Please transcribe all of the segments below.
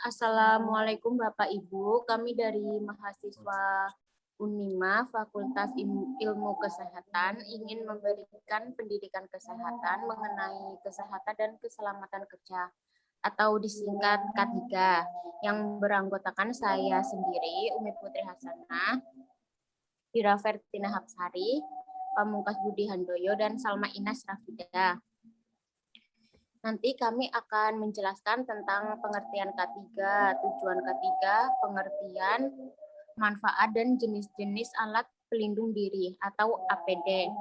Assalamualaikum Bapak Ibu, kami dari mahasiswa Unima Fakultas Ilmu Kesehatan ingin memberikan pendidikan kesehatan mengenai kesehatan dan keselamatan kerja atau disingkat K3 yang beranggotakan saya sendiri, Umi Putri Hasanah, Ira Vertina Hapsari, Pamungkas Budi Handoyo, dan Salma Inas Rafida. Nanti kami akan menjelaskan tentang pengertian K3, tujuan K3, pengertian, manfaat, dan jenis-jenis alat pelindung diri atau APD.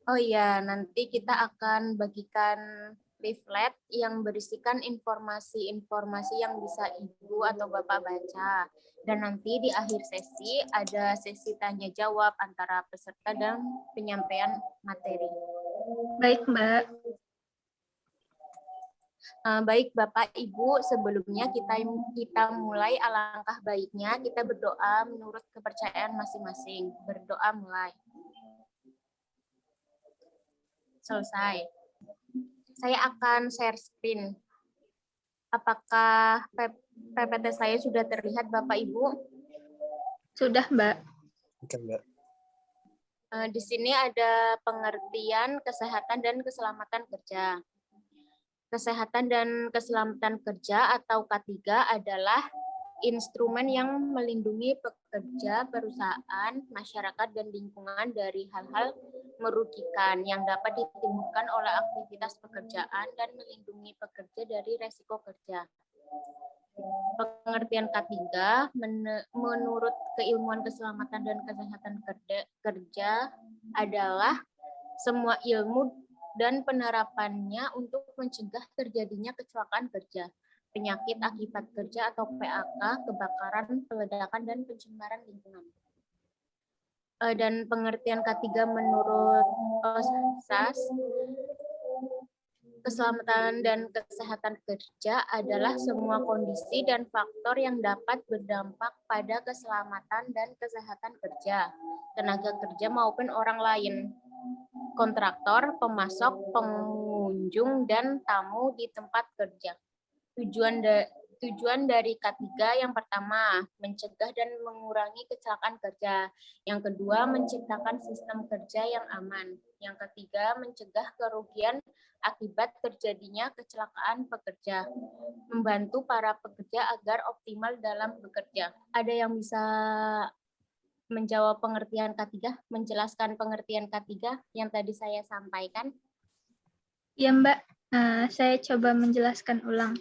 Oh iya, nanti kita akan bagikan leaflet yang berisikan informasi-informasi yang bisa Ibu atau Bapak baca. Dan nanti di akhir sesi ada sesi tanya jawab antara peserta dan penyampaian materi. Baik, Mbak. Baik Bapak Ibu, sebelumnya kita mulai, alangkah baiknya kita berdoa menurut kepercayaan masing-masing. Berdoa mulai. Selesai. Saya akan share screen. Apakah PPT saya sudah terlihat Bapak Ibu? Sudah, Mbak. Oke, Mbak. Di sini ada pengertian kesehatan dan keselamatan kerja. Kesehatan dan keselamatan kerja atau K3 adalah instrumen yang melindungi pekerja, perusahaan, masyarakat, dan lingkungan dari hal-hal merugikan yang dapat ditimbulkan oleh aktivitas pekerjaan dan melindungi pekerja dari resiko kerja. Pengertian K3 menurut keilmuan keselamatan dan kesehatan kerja adalah semua ilmu dan penerapannya untuk mencegah terjadinya kecelakaan kerja, penyakit akibat kerja atau PAK, kebakaran, peledakan, dan pencemaran lingkungan. Dan pengertian K3 menurut OSAS, keselamatan dan kesehatan kerja adalah semua kondisi dan faktor yang dapat berdampak pada keselamatan dan kesehatan kerja, tenaga kerja maupun orang lain, kontraktor, pemasok, pengunjung, dan tamu di tempat kerja. Tujuan dari K3 yang pertama, mencegah dan mengurangi kecelakaan kerja. Yang kedua, menciptakan sistem kerja yang aman. Yang ketiga, mencegah kerugian akibat terjadinya kecelakaan pekerja. Membantu para pekerja agar optimal dalam bekerja. Ada yang bisa menjawab pengertian K3, menjelaskan pengertian K3 yang tadi saya sampaikan? Ya, Mbak. Saya coba menjelaskan ulang.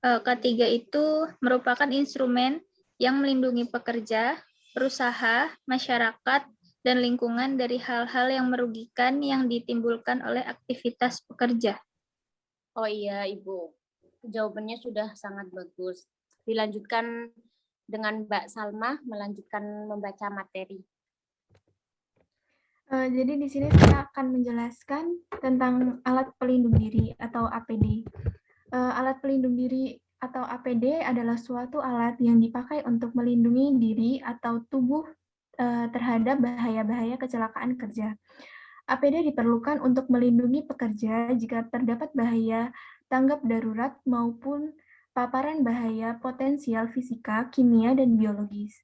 K3 itu merupakan instrumen yang melindungi pekerja, perusahaan, masyarakat, dan lingkungan dari hal-hal yang merugikan yang ditimbulkan oleh aktivitas pekerja. Oh iya, Ibu. Jawabannya sudah sangat bagus. Dilanjutkan dengan Mbak Salma, melanjutkan membaca materi. Jadi di sini saya akan menjelaskan tentang alat pelindung diri atau APD. Alat pelindung diri atau APD adalah suatu alat yang dipakai untuk melindungi diri atau tubuh terhadap bahaya-bahaya kecelakaan kerja. APD diperlukan untuk melindungi pekerja jika terdapat bahaya tanggap darurat maupun paparan bahaya potensial fisika, kimia, dan biologis.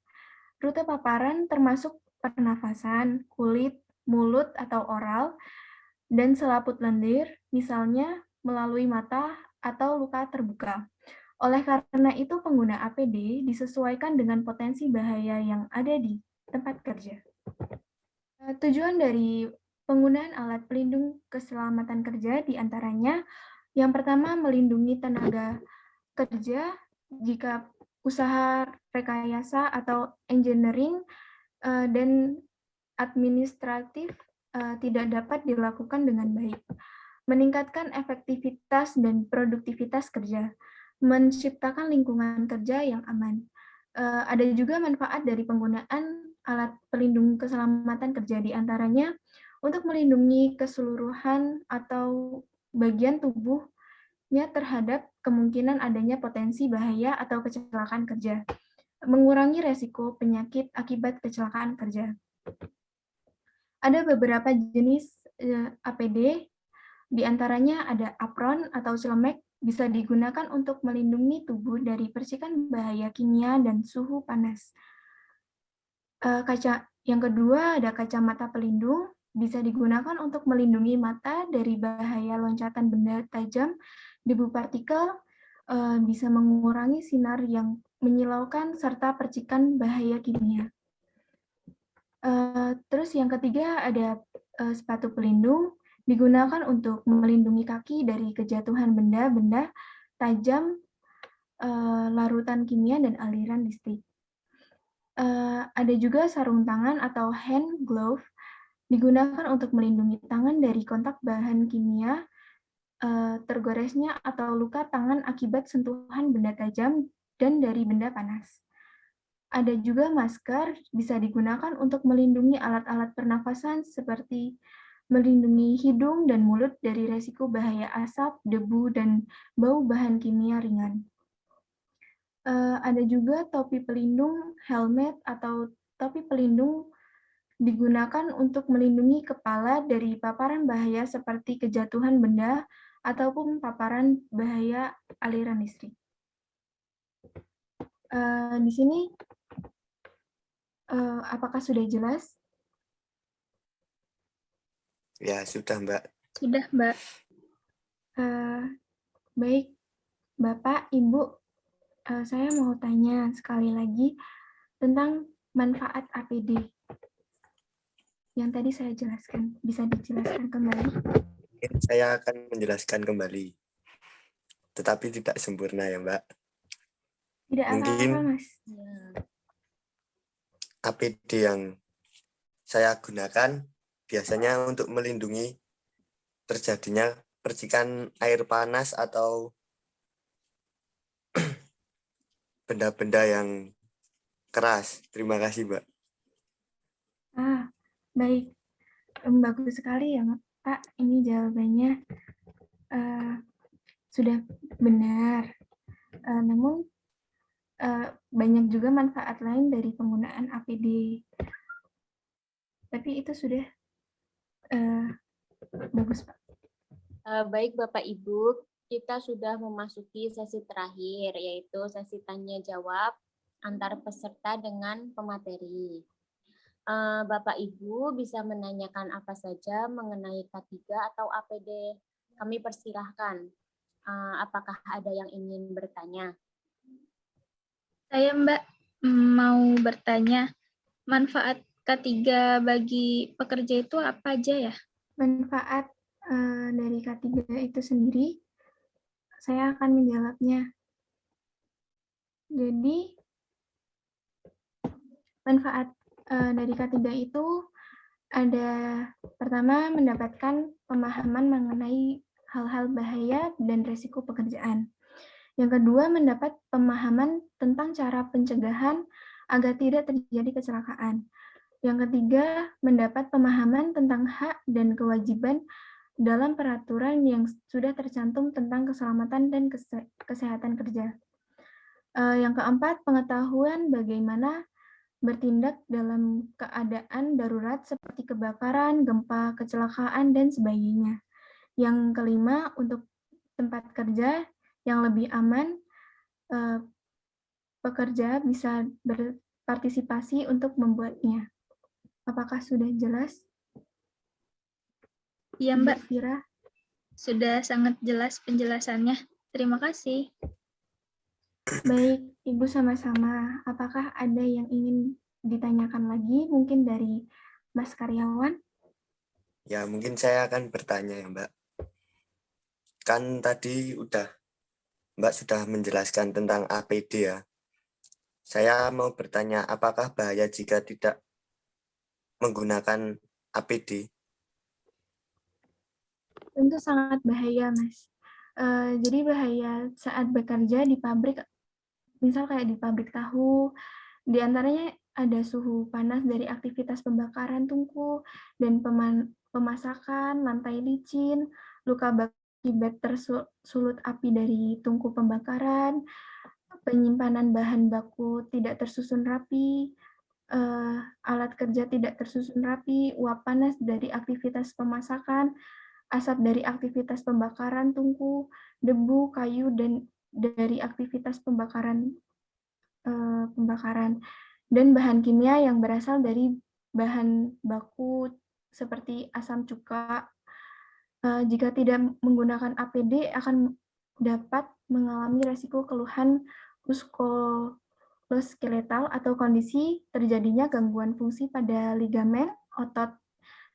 Rute paparan termasuk pernafasan, kulit, mulut atau oral, dan selaput lendir, misalnya melalui mata atau luka terbuka. Oleh karena itu, pengguna APD disesuaikan dengan potensi bahaya yang ada di tempat kerja. Tujuan dari penggunaan alat pelindung keselamatan kerja diantaranya, yang pertama, melindungi tenaga kerja jika usaha rekayasa atau engineering dan administratif tidak dapat dilakukan dengan baik, meningkatkan efektivitas dan produktivitas kerja, menciptakan lingkungan kerja yang aman. Ada juga manfaat dari penggunaan alat pelindung keselamatan kerja, diantaranya untuk melindungi keseluruhan atau bagian tubuhnya terhadap kemungkinan adanya potensi bahaya atau kecelakaan kerja, mengurangi resiko penyakit akibat kecelakaan kerja. Ada beberapa jenis APD, diantaranya ada apron atau celemek bisa digunakan untuk melindungi tubuh dari percikan bahaya kimia dan suhu panas. Yang kedua ada kacamata pelindung, bisa digunakan untuk melindungi mata dari bahaya loncatan benda tajam, debu partikel, bisa mengurangi sinar yang menyilaukan serta percikan bahaya kimia. Terus yang ketiga ada sepatu pelindung, digunakan untuk melindungi kaki dari kejatuhan benda-benda tajam, larutan kimia, dan aliran listrik. Ada juga sarung tangan atau hand glove, digunakan untuk melindungi tangan dari kontak bahan kimia, tergoresnya atau luka tangan akibat sentuhan benda tajam dan dari benda panas. Ada juga masker, bisa digunakan untuk melindungi alat-alat pernafasan seperti melindungi hidung dan mulut dari resiko bahaya asap, debu, dan bau bahan kimia ringan. Ada juga topi pelindung, helmet, atau topi pelindung digunakan untuk melindungi kepala dari paparan bahaya seperti kejatuhan benda ataupun paparan bahaya aliran listrik. Di sini, apakah sudah jelas? Ya, sudah, Mbak. Sudah, Mbak. Baik, Bapak, Ibu, saya mau tanya sekali lagi tentang manfaat APD yang tadi saya jelaskan. Bisa dijelaskan kembali? Mungkin saya akan menjelaskan kembali, tetapi tidak sempurna ya, Mbak. Tidak Mungkin apa-apa, Mas. APD yang saya gunakan biasanya untuk melindungi terjadinya percikan air panas atau benda-benda yang keras. Terima kasih, Mbak. Baik. Bagus sekali ya, Pak. Ini jawabannya sudah benar. Namun, banyak juga manfaat lain dari penggunaan APD. Tapi itu sudah bagus, Pak. Baik Bapak Ibu, kita sudah memasuki sesi terakhir, yaitu sesi tanya jawab antar peserta dengan pemateri. Bapak Ibu bisa menanyakan apa saja mengenai K3 atau APD. Kami persilahkan. Apakah ada yang ingin bertanya? Saya, Mbak, mau bertanya, manfaat K3 bagi pekerja itu apa aja ya? Manfaat dari K3 itu sendiri, saya akan menjawabnya. Jadi, manfaat dari K3 itu ada pertama mendapatkan pemahaman mengenai hal-hal bahaya dan risiko pekerjaan. Yang kedua, mendapat pemahaman tentang cara pencegahan agar tidak terjadi kecelakaan. Yang ketiga, mendapat pemahaman tentang hak dan kewajiban dalam peraturan yang sudah tercantum tentang keselamatan dan kesehatan kerja. Yang keempat, pengetahuan bagaimana bertindak dalam keadaan darurat seperti kebakaran, gempa, kecelakaan, dan sebagainya. Yang kelima, untuk tempat kerja yang lebih aman, pekerja bisa berpartisipasi untuk membuatnya. Apakah sudah jelas? Iya, Mbak. Ibu Fira? Sudah sangat jelas penjelasannya. Terima kasih. Baik, Ibu sama-sama. Apakah ada yang ingin ditanyakan lagi, mungkin dari Mas karyawan? Ya, mungkin saya akan bertanya ya, Mbak. Kan tadi Mbak sudah menjelaskan tentang APD ya. Saya mau bertanya, apakah bahaya jika tidak menggunakan APD? Tentu sangat bahaya, Mas. Jadi bahaya saat bekerja di pabrik, misal kayak di pabrik tahu, di antaranya ada suhu panas dari aktivitas pembakaran tungku dan pemasakan, lantai licin, luka akibat tersulut api dari tungku pembakaran, penyimpanan bahan baku tidak tersusun rapi, alat kerja tidak tersusun rapi, uap panas dari aktivitas pemasakan, asap dari aktivitas pembakaran tungku, debu, kayu, dan dari aktivitas pembakaran dan bahan kimia yang berasal dari bahan baku seperti asam cuka. Jika tidak menggunakan APD akan dapat mengalami resiko keluhan muskuloskeletal atau kondisi terjadinya gangguan fungsi pada ligamen, otot,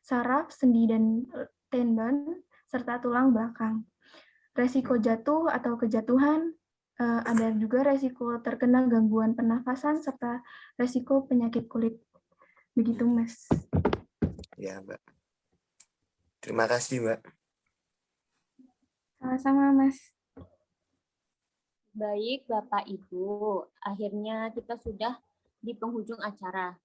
saraf, sendi, dan tendon, serta tulang belakang. Resiko jatuh atau kejatuhan, ada juga resiko terkena gangguan pernafasan, serta resiko penyakit kulit. Begitu, Mas. Ya, Mbak. Terima kasih, Mbak. Sama-sama, Mas. Baik, Bapak Ibu, akhirnya kita sudah di penghujung acara.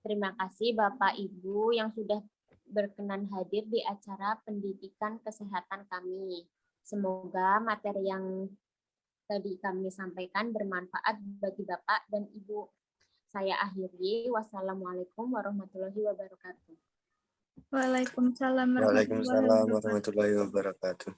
Terima kasih Bapak Ibu yang sudah berkenan hadir di acara pendidikan kesehatan kami. Semoga materi yang tadi kami sampaikan bermanfaat bagi Bapak dan Ibu. Saya akhiri. Wassalamualaikum warahmatullahi wabarakatuh. Waalaikumsalam Waalaikumsalam warahmatullahi wabarakatuh.